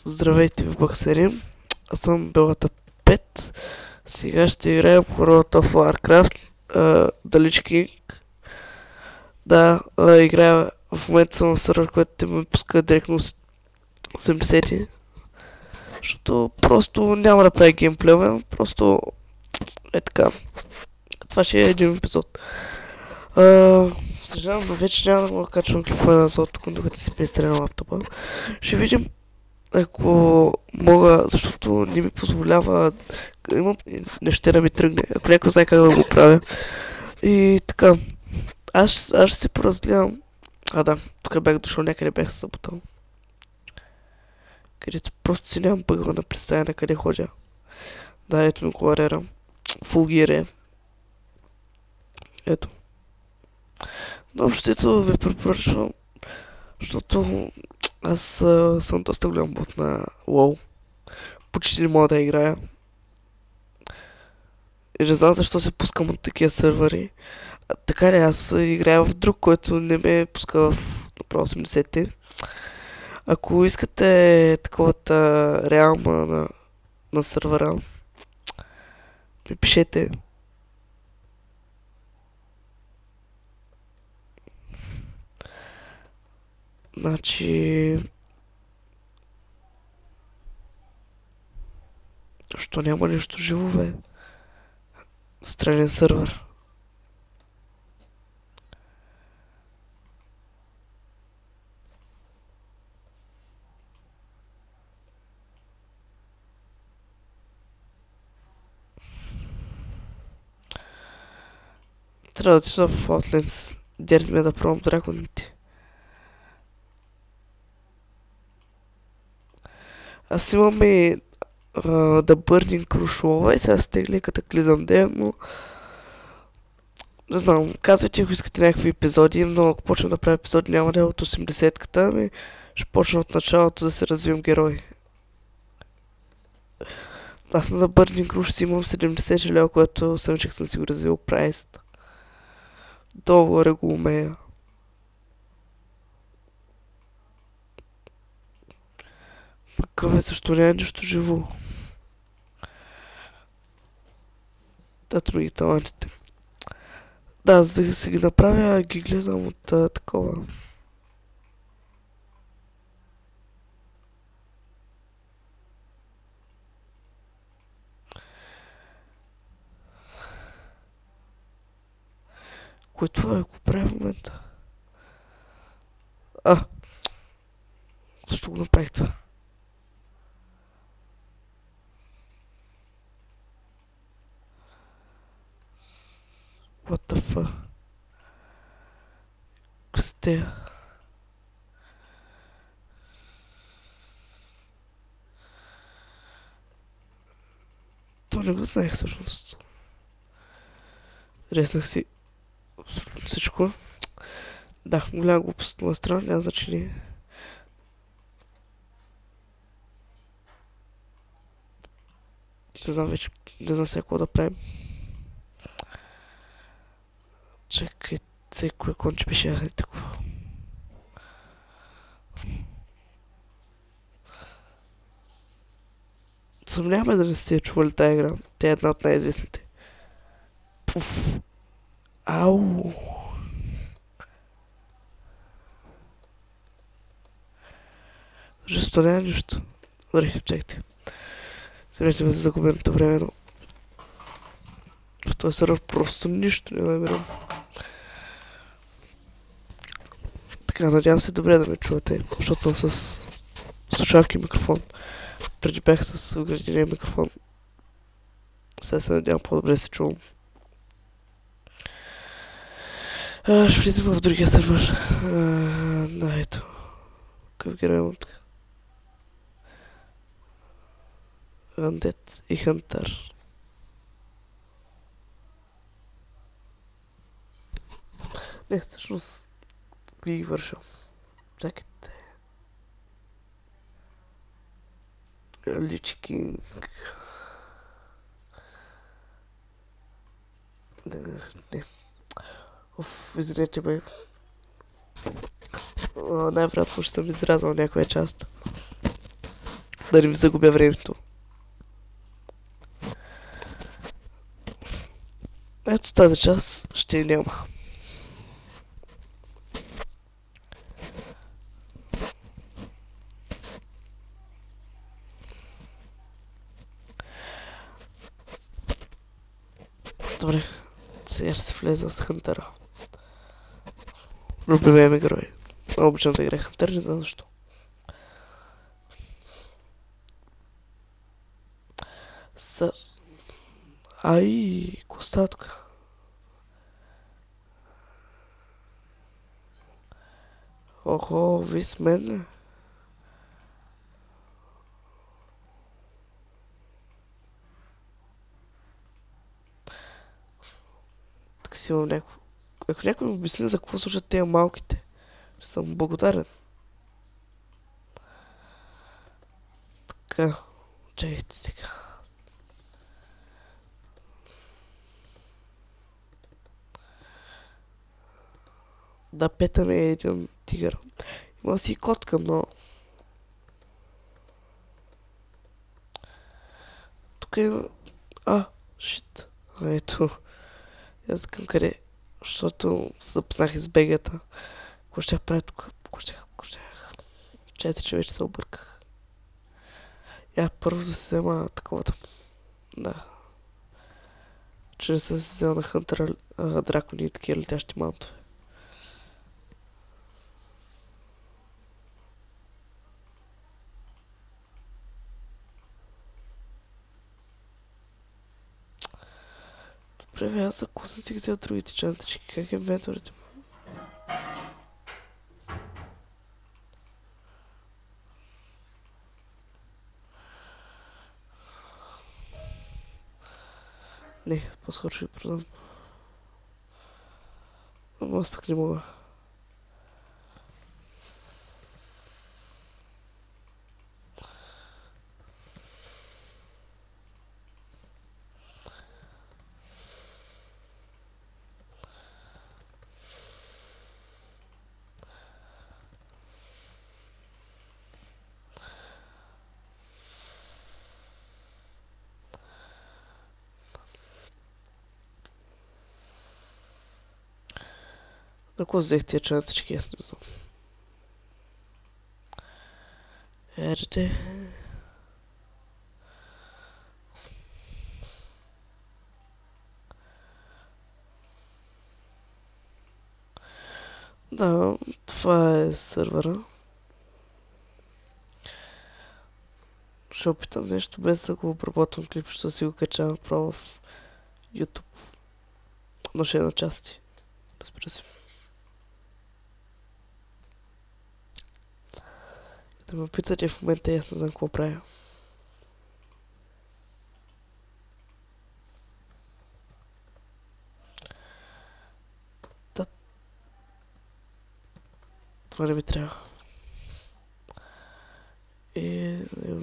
Здравейте ви, боксери. Аз съм Белата 5. Сега ще играем World of Warcraft. The Lich King. Да, играя в момента съм в сервер, който те ме пуска директно с 80. Защото просто няма да прави геймплея. Просто е така. Това ще е един епизод. Съжалявам, но вече няма да го качвам клипа на злото, докато си пристреля на лаптопа. Ще видим ако мога, защото не ми позволява, имам нещо да ми тръгне, ако някой знае как да го правя. И така, аз ще се поразгледам. Да, тук бях дошъл, някъде бях се събутал. Където просто си нямам бъгва на представя на къде ходя. Да, ето ми го арерам. Фулгире. Ето. Но общото ви препоръчвам, защото аз съм доста голям бот на WoW. Почти не мога да играя. И не знам защо се пускам от такива сървъри. Така ли, аз играя в друг, който не ме пуска в направо 80-те. Ако искате таковата реална на сървъра, ми пишете. Значи... Що няма нищо живо, бе? Странен сървър. Трябва да отида в Outlands. Дерт ме да пробвам драконите. Аз имам и The Burning Crucial и сега стегли катаклизъм ден, но не знам, казвайте ако искате някакви епизоди, но ако почна да правя епизоди няма да е от 80-ката, ами ще почна от началото да се развивам герой. Аз на The Burning Crucial си имам 70 желева, което самичък съм си го развил прайс. Долу го умея. Пък защо няма нищо живо? Дато ми ги талантите. Да, за да си ги направя, ги гледам от такова. Кое това е, го правя в момента? Защо го направих това? What the fuck? Сте. Това не го знаех всъщност. Реснах си всичко. Да, голяма глупост от моя страна, няма значение. Не знам вече, не знам сега какво да правим. Чакайте, кое конче беше такова. Съмняваме да не сте чували тази игра. Тя е една от най-известните. Пуф. Ау. Жесто няма нищо. Добре, чакайте. Срещаме ме за загубеното време, но... В този сервер просто нищо не намирам. Така, надявам се добре да ме чувате, защото съм с слушалки и микрофон. Преди бях с ограничения микрофон. Сега се надявам по-добре се чувам. Ще влизам в другия сервер. Да, ето. Какъв герой имам така? Undead и Hunter. Не, всъщност ги върша. Чакайте. Lich King. Не. Извинете ме. Най-вероятно ще съм изрязал някоя част. Да не ви загубя времето. Ето тази част ще няма. Добре, сега ще се влеза с Хантера. Любимия ми герой. Много обичам да играя Хантер, не знам защо. Са... Ай, какво става тук? Охо, ви с мен ли? Тук си имам някакво... Ако някой ми обясни за какво слушат тези малките, ще съм благодарен. Така, чакайте сега. Да, пета ми е един тигър. Има си и котка, но... Тук има... Шит. Ето. Аз към къде? Защото се запознах из бегата. Какво ще правя тук? Какво щях? Чайте, че вече се обърках. Първо да се взема таковата. Да. Че не съм се взел на Хантера дракони и такива летящи мантове. Добре, аз ако съм си взел другите чантички, как е инвентарите му? Не, по-скоро ще ги продам. Ама аз пък не мога. На какво взех тия чантички, аз не знам. Ерде. Да, това е сървъра. Ще опитам нещо без да го обработвам клип, ще си го качавам право в YouTube. Но ще е на части. Разбира се. Да ме питате в момента, аз не знам какво правя. Това не ми трябва.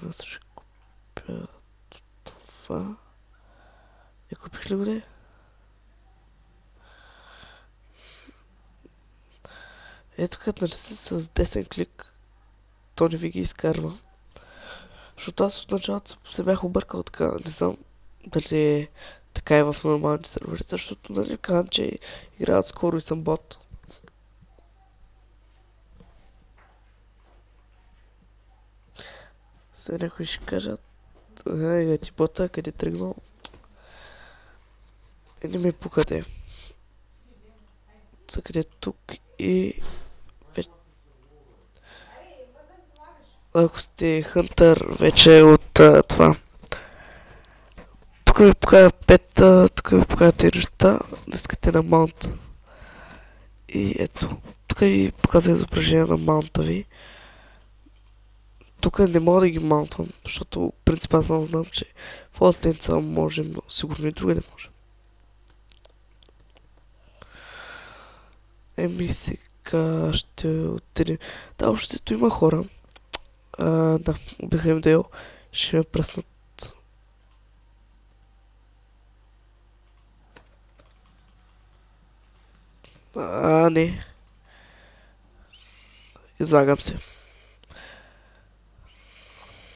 Аз ще купя това. Купих ли го не? Ето като нарисувам с десен клик, то не ви ги изкарва. Защото аз от началото се бях объркал така, не знам дали е така и в нормалните сервери, защото нали казвам, че играят скоро и съм бот. Сега някой ще кажат, ти бота, къде тръгнал? Не ми пука де. Са къде тук и... Ако сте Хънтър, вече от това. Тук ви покажа пета, тук ви покажа тези неща, да искате на маунт. И ето, тук ви показва изображение на маунта ви. Тук не мога да ги маунтвам, защото принцип аз само знам, че в Outlands можем, но сигурно и други не можем. Сега ще отидем. Да, общото има хора. Да, убиха им Дейл. Ще ме пръснат. Не. Излагам се.